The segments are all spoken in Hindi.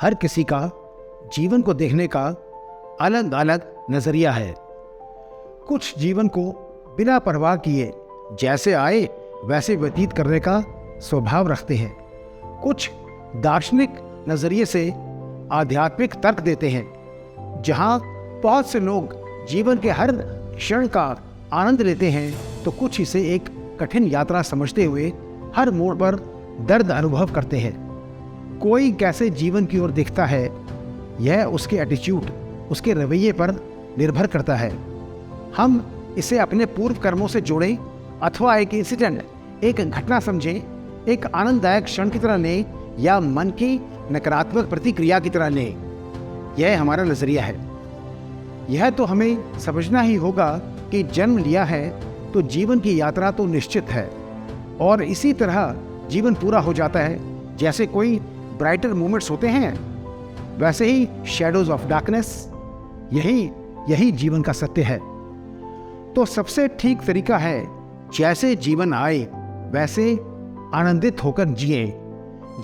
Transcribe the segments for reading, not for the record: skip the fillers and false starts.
हर किसी का जीवन को देखने का अलग अलग नज़रिया है। कुछ जीवन को बिना परवाह किए जैसे आए वैसे व्यतीत करने का स्वभाव रखते हैं। कुछ दार्शनिक नज़रिए से आध्यात्मिक तर्क देते हैं। जहाँ बहुत से लोग जीवन के हर क्षण का आनंद लेते हैं, तो कुछ इसे एक कठिन यात्रा समझते हुए हर मोड़ पर दर्द अनुभव करते हैं। कोई कैसे जीवन की ओर देखता है, यह उसके एटीट्यूड, उसके रवैये पर निर्भर करता है। हम इसे अपने पूर्व कर्मों से जोड़ें अथवा एक इंसिडेंट, एक घटना समझें, एक आनंददायक क्षण की तरह लें या मन की नकारात्मक प्रतिक्रिया की तरह लें, यह हमारा नज़रिया है। यह तो हमें समझना ही होगा कि जन्म लिया है तो जीवन की यात्रा तो निश्चित है, और इसी तरह जीवन पूरा हो जाता है। जैसे कोई ब्राइटर मोमेंट्स होते हैं, वैसे ही शैडोज ऑफ डार्कनेस, यही जीवन का सत्य है। तो सबसे ठीक तरीका है, जैसे जीवन आए वैसे आनंदित होकर जिए।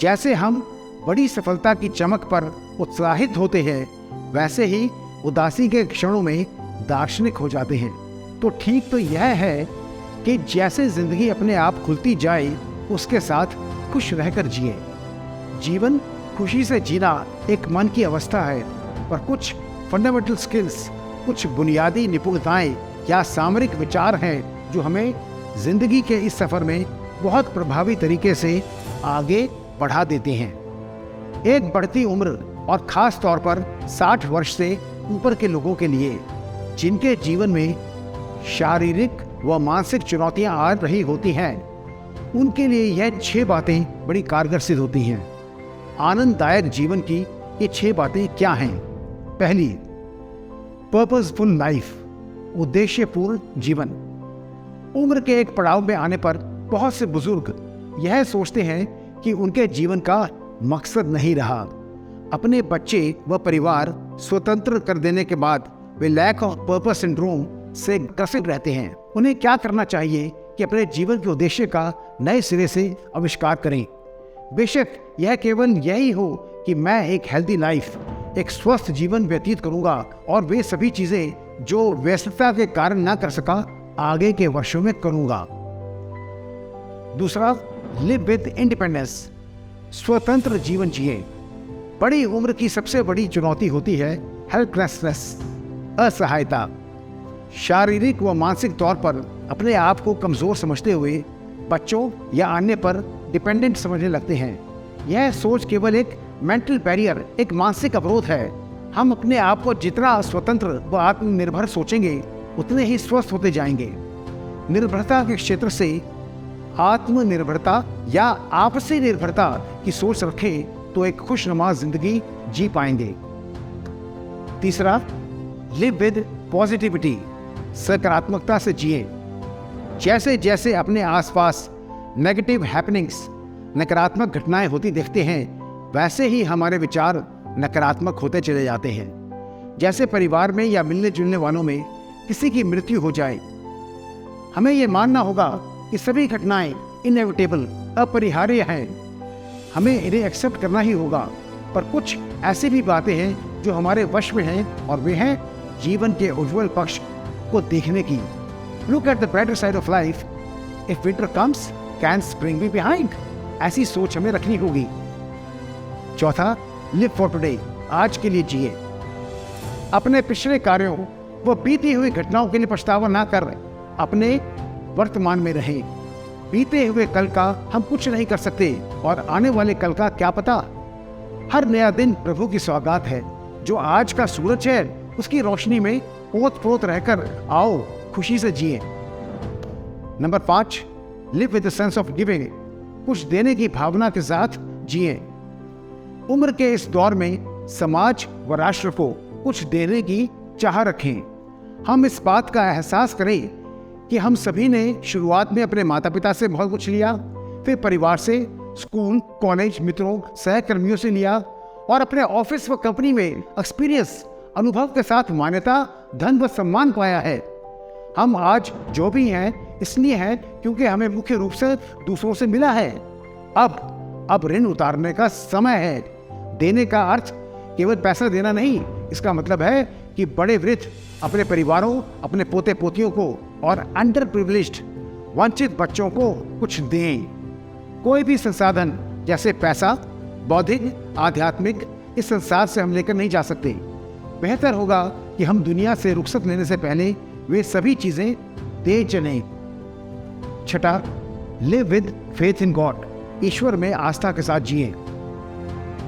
जैसे हम बड़ी सफलता की चमक पर उत्साहित होते हैं, वैसे ही उदासी के क्षणों में दार्शनिक हो जाते हैं। तो ठीक तो यह है कि जैसे जिंदगी अपने आप खुलती जाए, उसके साथ खुश रहकर जिए। जीवन खुशी से जीना एक मन की अवस्था है, पर कुछ फंडामेंटल स्किल्स, कुछ बुनियादी निपुणताएं या सामरिक विचार हैं जो हमें जिंदगी के इस सफर में बहुत प्रभावी तरीके से आगे बढ़ा देते हैं। एक बढ़ती उम्र, और खास तौर पर 60 वर्ष से ऊपर के लोगों के लिए, जिनके जीवन में शारीरिक व मानसिक चुनौतियां आ रही होती हैं, उनके लिए यह 6 बातें बड़ी कारगर सिद्ध होती हैं। आनंददायक जीवन की ये 6 बातें क्या हैं? पहली, पर्पसफुल लाइफ, उद्देश्यपूर्ण जीवन। उम्र के एक पड़ाव में आने पर बहुत से बुजुर्ग यह सोचते हैं कि उनके जीवन का मकसद नहीं रहा। अपने बच्चे व परिवार स्वतंत्र कर देने के बाद वे लैक ऑफ पर्पस सिंड्रोम से ग्रसित रहते हैं। उन्हें क्या करना चाहिए कि अपने जीवन के उद्देश्य का नए सिरे से आविष्कार करें। बेशक यह केवल यही हो कि मैं एक हेल्दी लाइफ, एक स्वस्थ जीवन व्यतीत करूंगा, और वे सभी चीजें जो व्यस्तता के कारण ना कर सका, आगे के वर्षों में करूंगा। दूसरा, लिव विद इंडिपेंडेंस, स्वतंत्र जीवन जिए। बड़ी उम्र की सबसे बड़ी चुनौती होती है हेल्पलेसनेस, असहायता। शारीरिक व मानसिक तौर पर अपने आप को कमजोर समझते हुए बच्चों या अन्य पर डिपेंडेंट समझने लगते हैं। यह सोच केवल एक मेंटल बैरियर, एक मानसिक अवरोध है। हम अपने आप को जितना स्वतंत्र व आत्मनिर्भर सोचेंगे, उतने ही स्वस्थ होते जाएंगे। निर्भरता के क्षेत्र से आत्मनिर्भरता या आपसी निर्भरता की सोच रखें तो एक खुशनुमा जिंदगी जी पाएंगे। तीसरा, लिव विद पॉजिटिविटी, सकारात्मकता से जिए। जैसे जैसे अपने आसपास नेगेटिव हैपनिंग्स, नकारात्मक घटनाएं होती देखते हैं, वैसे ही हमारे विचार नकारात्मक होते चले जाते हैं। जैसे परिवार में या मिलने जुलने वालों में किसी की मृत्यु हो जाए, हमें यह मानना होगा कि सभी घटनाएं इनएविटेबल, अपरिहार्य हैं। हमें इन्हें एक्सेप्ट करना ही होगा। पर कुछ ऐसी भी बातें हैं जो हमारे वश में हैं, और वे हैं जीवन के उज्जवल पक्ष को देखने की। Look at the brighter side of life. If winter comes, can spring be behind? ऐसी सोच हमें रखनी होगी। चौथा, live for today, आज के लिए जिए। अपने पिछले कार्यों व बीती हुई घटनाओं के लिए पछतावा ना कर अपने वर्तमान में रहें। बीते हुए कल का हम कुछ नहीं कर सकते, और आने वाले कल का क्या पता। हर नया दिन प्रभु की सौगात है। जो आज का सूरज है, उसकी रोशनी में ओत-प्रोत रहकर आओ, खुशी से जिए। Number 5, live with the sense of giving, कुछ देने की भावना के साथ जिए। उम्र के इस दौर में समाज व राष्ट्र को कुछ देने की चाह रखें। हम इस बात का एहसास करें कि हम सभी ने शुरुआत में अपने माता पिता से बहुत कुछ लिया, फिर परिवार से, स्कूल, कॉलेज, मित्रों, सहकर्मियों से लिया, और अपने ऑफिस व कंपनी में एक्सपीरियंस, अनुभव के साथ मान्यता, धन व सम्मान पाया है। हम आज जो भी हैं इसलिए हैं क्योंकि हमें मुख्य रूप से दूसरों से मिला है। अब ऋण उतारने का समय है। देने का अर्थ केवल पैसा देना नहीं, इसका मतलब है कि बड़े वृद्ध अपने परिवारों, अपने पोते पोतियों को और अंडर प्रिविलेज्ड वंचित बच्चों को कुछ दें। कोई भी संसाधन जैसे पैसा, बौद्धिक, आध्यात्मिक, इस संसार से हम लेकर नहीं जा सकते। बेहतर होगा कि हम दुनिया से रुखसत लेने से पहले वे सभी चीजें दे चलें। छठा, live with faith in God. ईश्वर में आस्था के साथ जिए।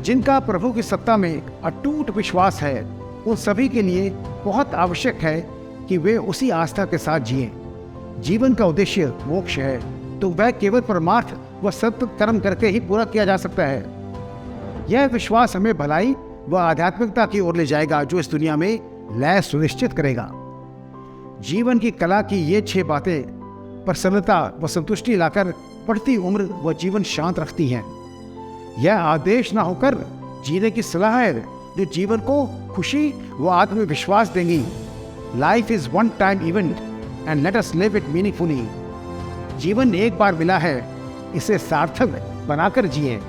जिनका प्रभु की सत्ता में अटूट विश्वास है, उन सभी के लिए बहुत आवश्यक है कि वे उसी आस्था के साथ जिए। जीवन का उद्देश्य मोक्ष है, तो वह केवल परमार्थ व सत्य कर्म करके ही पूरा किया जा सकता है। यह विश्वास हमें भलाई व आध्यात्मिकता की ओर ले जाएगा, जो इस दुनिया में लय सुनिश्चित करेगा। जीवन की कला की ये 6 बातें प्रसन्नता व संतुष्टि लाकर बढ़ती उम्र व जीवन शांत रखती हैं। यह आदेश ना होकर जीने की सलाह है, जो जीवन को खुशी व आत्मविश्वास देंगी। Life is one time event and let us live it meaningfully. जीवन एक बार मिला है, इसे सार्थक बनाकर जिए।